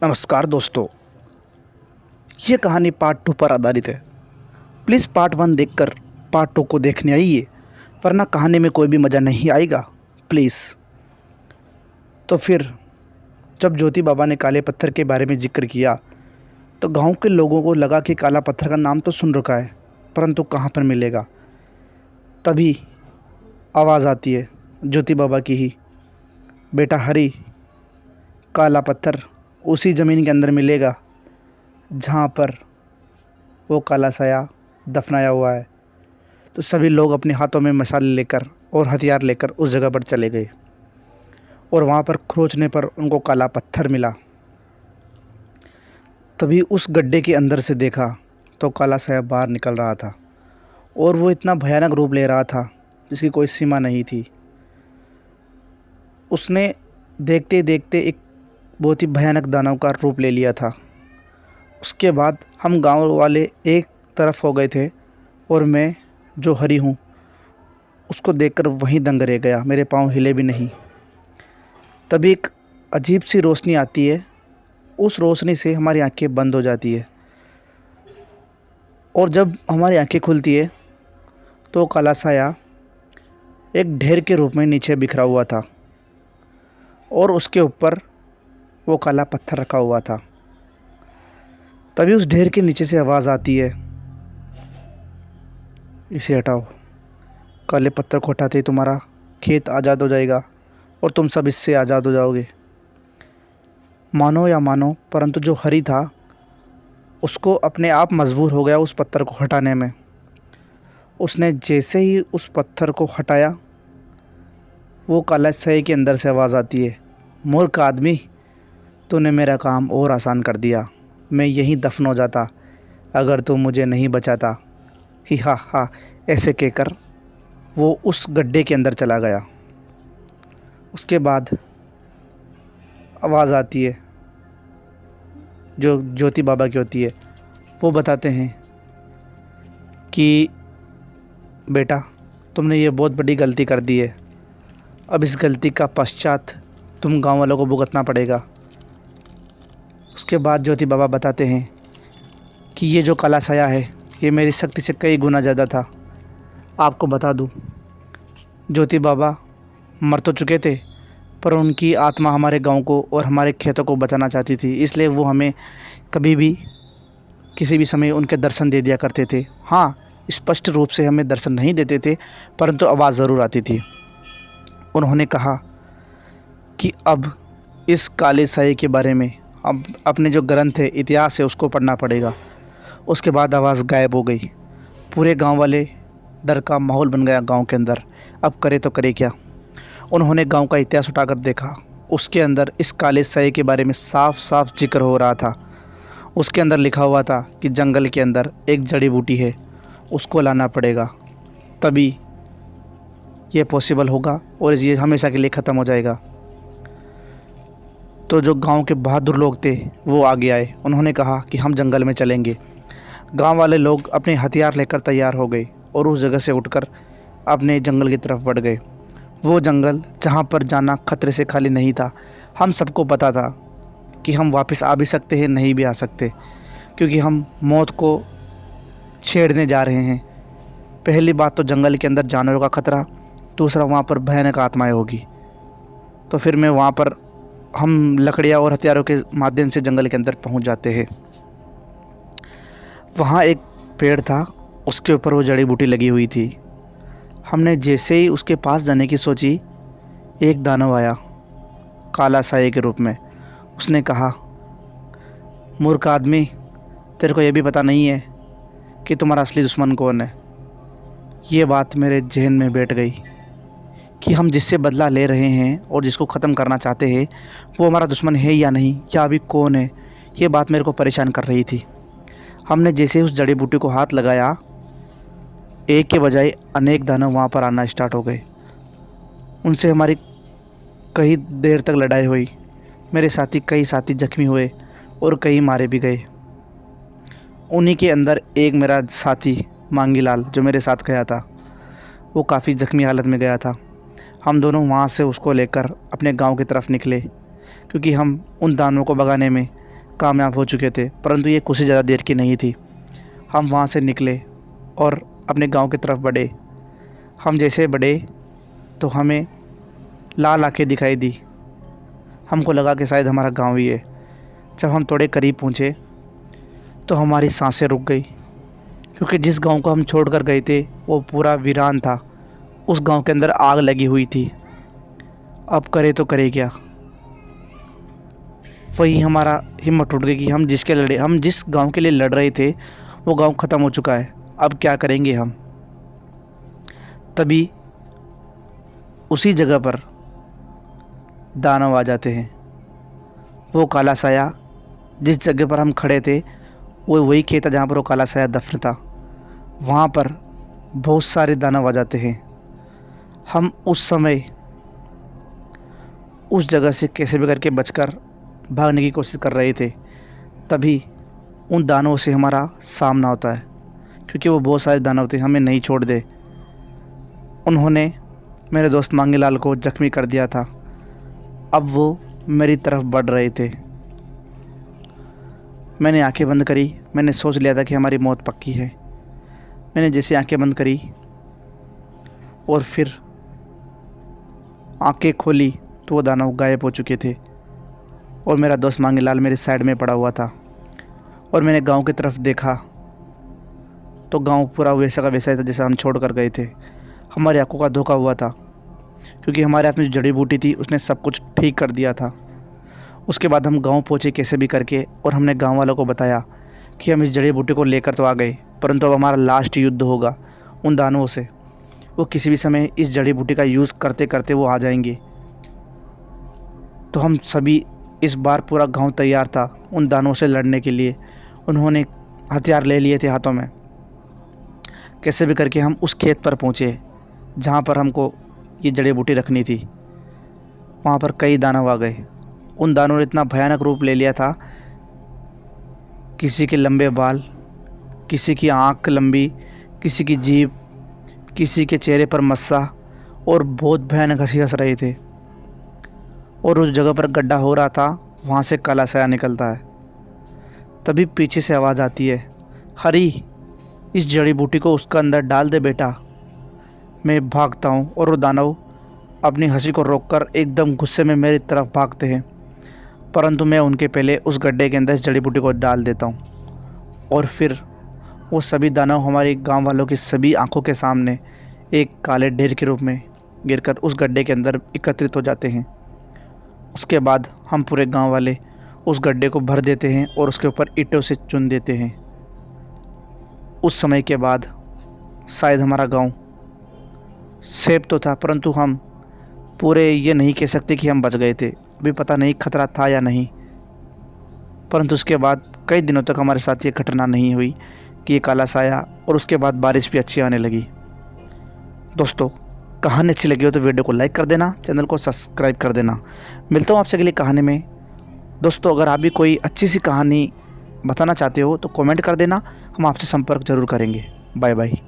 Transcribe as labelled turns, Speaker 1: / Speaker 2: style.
Speaker 1: नमस्कार दोस्तों। ये कहानी पार्ट 2 पर आधारित है। प्लीज़ पार्ट 1 देखकर पार्ट 2 को देखने आइए, वरना कहानी में कोई भी मज़ा नहीं आएगा। प्लीज़। तो फिर जब ज्योति बाबा ने काले पत्थर के बारे में जिक्र किया तो गांव के लोगों को लगा कि काला पत्थर का नाम तो सुन रखा है, परंतु कहाँ पर मिलेगा। तभी आवाज़ आती है ज्योति बाबा की ही, बेटा हरी, काला पत्थर उसी ज़मीन के अंदर मिलेगा जहाँ पर वो काला साया दफनाया हुआ है। तो सभी लोग अपने हाथों में मशाल लेकर और हथियार लेकर उस जगह पर चले गए और वहाँ पर खोजने पर उनको काला पत्थर मिला। तभी उस गड्ढे के अंदर से देखा तो काला साया बाहर निकल रहा था और वो इतना भयानक रूप ले रहा था जिसकी कोई सीमा नहीं थी। उसने देखते देखते एक बहुत ही भयानक दानव का रूप ले लिया था। उसके बाद हम गांव वाले एक तरफ हो गए थे और मैं जो हरी हूँ उसको देखकर वहीं दंग रह गया, मेरे पांव हिले भी नहीं। तभी एक अजीब सी रोशनी आती है, उस रोशनी से हमारी आंखें बंद हो जाती है और जब हमारी आंखें खुलती है तो काला साया एक ढेर के रूप में नीचे बिखरा हुआ था और उसके ऊपर वो काला पत्थर रखा हुआ था। तभी उस ढेर के नीचे से आवाज़ आती है, इसे हटाओ। काले पत्थर को हटाते ही तुम्हारा खेत आज़ाद हो जाएगा और तुम सब इससे आज़ाद हो जाओगे। मानो या मानो, परंतु जो हरी था उसको अपने आप मजबूर हो गया उस पत्थर को हटाने में। उसने जैसे ही उस पत्थर को हटाया, वो काला साये के अंदर से आवाज़ आती है, मूर्ख आदमी, तूने मेरा काम और आसान कर दिया। मैं यहीं दफन हो जाता अगर तू मुझे नहीं बचाता। ही हा हा, ऐसे कहकर वो उस गड्ढे के अंदर चला गया। उसके बाद आवाज़ आती है जो ज्योति बाबा की होती है। वो बताते हैं कि बेटा, तुमने ये बहुत बड़ी गलती कर दी है। अब इस गलती का पश्चात तुम गांव वालों को भुगतना पड़ेगा। उसके बाद ज्योति बाबा बताते हैं कि ये जो काला साया है ये मेरी शक्ति से कई गुना ज़्यादा था। आपको बता दूं, ज्योति बाबा मर तो चुके थे पर उनकी आत्मा हमारे गांव को और हमारे खेतों को बचाना चाहती थी, इसलिए वो हमें कभी भी किसी भी समय उनके दर्शन दे दिया करते थे। हाँ, स्पष्ट रूप से हमें दर्शन नहीं देते थे, परंतु आवाज़ ज़रूर आती थी। उन्होंने कहा कि अब इस काले साये के बारे में अब अपने जो ग्रंथ है, इतिहास है, उसको पढ़ना पड़ेगा। उसके बाद आवाज़ गायब हो गई। पूरे गांव वाले डर का माहौल बन गया गांव के अंदर। अब करे तो करे क्या। उन्होंने गांव का इतिहास उठाकर देखा, उसके अंदर इस काले साये के बारे में साफ साफ जिक्र हो रहा था। उसके अंदर लिखा हुआ था कि जंगल के अंदर एक जड़ी बूटी है, उसको लाना पड़ेगा, तभी ये पॉसिबल होगा और ये हमेशा के लिए ख़त्म हो जाएगा। तो जो गांव के बहादुर लोग थे वो आगे आए। उन्होंने कहा कि हम जंगल में चलेंगे। गांव वाले लोग अपने हथियार लेकर तैयार हो गए और उस जगह से उठकर अपने जंगल की तरफ बढ़ गए। वो जंगल जहां पर जाना खतरे से खाली नहीं था। हम सबको पता था कि हम वापस आ भी सकते हैं, नहीं भी आ सकते, क्योंकि हम मौत को छेड़ने जा रहे हैं। पहली बात तो जंगल के अंदर जानवरों का खतरा, दूसरा वहाँ पर भयानक आत्माएं होगी। तो फिर मैं वहाँ पर हम लकड़ियाँ और हथियारों के माध्यम से जंगल के अंदर पहुँच जाते हैं। वहाँ एक पेड़ था, उसके ऊपर वो जड़ी बूटी लगी हुई थी। हमने जैसे ही उसके पास जाने की सोची, एक दानव आया काला साये के रूप में। उसने कहा, मूर्ख आदमी, तेरे को ये भी पता नहीं है कि तुम्हारा असली दुश्मन कौन है। ये बात मेरे जहन में बैठ गई कि हम जिससे बदला ले रहे हैं और जिसको ख़त्म करना चाहते हैं वो हमारा दुश्मन है या नहीं, या अभी कौन है। ये बात मेरे को परेशान कर रही थी। हमने जैसे ही उस जड़ी बूटी को हाथ लगाया, एक के बजाय अनेक दानव वहाँ पर आना स्टार्ट हो गए। उनसे हमारी कई देर तक लड़ाई हुई। कई साथी जख्मी हुए और कई मारे भी गए। उन्हीं के अंदर एक मेरा साथी मांगीलाल जो मेरे साथ गया था, वो काफ़ी ज़ख्मी हालत में गया था। हम दोनों वहाँ से उसको लेकर अपने गांव की तरफ निकले, क्योंकि हम उन दानवों को भगाने में कामयाब हो चुके थे, परंतु ये कुछ ही ज़्यादा देर की नहीं थी। हम वहाँ से निकले और अपने गांव की तरफ बढ़े। हम जैसे बढ़े तो हमें लाल आंखें दिखाई दी। हमको लगा कि शायद हमारा गांव ही है। जब हम थोड़े करीब पहुँचे तो हमारी सांसें रुक गई, क्योंकि जिस गांव को हम छोड़कर गए थे वो पूरा वीरान था। उस गांव के अंदर आग लगी हुई थी। अब करे तो करे क्या। वही हमारा हिम्मत टूट गई कि हम जिस गांव के लिए लड़ रहे थे वो गांव ख़त्म हो चुका है। अब क्या करेंगे हम। तभी उसी जगह पर दानव आ जाते हैं। वो काला साया, जिस जगह पर हम खड़े थे वो वही खेत था जहाँ पर वो काला साया दफन था। वहाँ पर बहुत सारे दानव आ जाते हैं। हम उस समय उस जगह से कैसे भी करके बचकर भागने की कोशिश कर रहे थे। तभी उन दानवों से हमारा सामना होता है, क्योंकि वो बहुत सारे दानव थे, हमें नहीं छोड़ दे। उन्होंने मेरे दोस्त मांगीलाल को जख्मी कर दिया था। अब वो मेरी तरफ बढ़ रहे थे। मैंने आंखें बंद करी। मैंने सोच लिया था कि हमारी मौत पक्की है। मैंने जैसे आंखें बंद करी और फिर आंखें खोली तो वो दानव गायब हो चुके थे और मेरा दोस्त मांगीलाल मेरे साइड में पड़ा हुआ था। और मैंने गांव की तरफ देखा तो गांव पूरा वैसा का वैसा ही था जैसा हम छोड़ कर गए थे। हमारी आंखों का धोखा हुआ था, क्योंकि हमारे हाथ में जो जड़ी बूटी थी उसने सब कुछ ठीक कर दिया था। उसके बाद हम गांव पहुँचे कैसे भी करके, और हमने गांव वालों को बताया कि हम इस जड़ी बूटी को लेकर तो आ गए, परंतु अब हमारा लास्ट युद्ध होगा उन दानवों से। वो किसी भी समय इस जड़ी बूटी का यूज़ करते करते वो आ जाएंगे। तो हम सभी इस बार पूरा गांव तैयार था उन दानवों से लड़ने के लिए। उन्होंने हथियार ले लिए थे हाथों में। कैसे भी करके हम उस खेत पर पहुँचे जहाँ पर हमको ये जड़ी बूटी रखनी थी। वहाँ पर कई दानव आ गए। उन दानवों ने इतना भयानक रूप ले लिया था, किसी के लंबे बाल, किसी की आँख लंबी, किसी की जीभ, किसी के चेहरे पर मस्सा, और बहुत भयानक हंसी हंस रहे थे। और उस जगह पर गड्ढा हो रहा था, वहाँ से काला साया निकलता है। तभी पीछे से आवाज़ आती है, हरी, इस जड़ी बूटी को उसका अंदर डाल दे बेटा। मैं भागता हूँ और वो दानव अपनी हंसी को रोककर एकदम गुस्से में मेरी तरफ भागते हैं, परंतु मैं उनके पहले उस गड्ढे के अंदर इस जड़ी बूटी को डाल देता हूँ। और फिर वो सभी दानव हमारे गांव वालों की सभी आंखों के सामने एक काले ढेर के रूप में गिरकर उस गड्ढे के अंदर एकत्रित हो जाते हैं। उसके बाद हम पूरे गांव वाले उस गड्ढे को भर देते हैं और उसके ऊपर ईंटों से चुन देते हैं। उस समय के बाद शायद हमारा गांव सेफ तो था, परंतु हम पूरे ये नहीं कह सकते कि हम बच गए थे। अभी पता नहीं खतरा था या नहीं, परंतु उसके बाद कई दिनों तक हमारे साथ ये घटना नहीं हुई कि ये काला साया, और उसके बाद बारिश भी अच्छी आने लगी। दोस्तों, कहानी अच्छी लगी हो तो वीडियो को लाइक कर देना, चैनल को सब्सक्राइब कर देना। मिलता हूँ आपसे अगली कहानी में। दोस्तों, अगर आप भी कोई अच्छी सी कहानी बताना चाहते हो तो कमेंट कर देना, हम आपसे संपर्क ज़रूर करेंगे। Bye bye.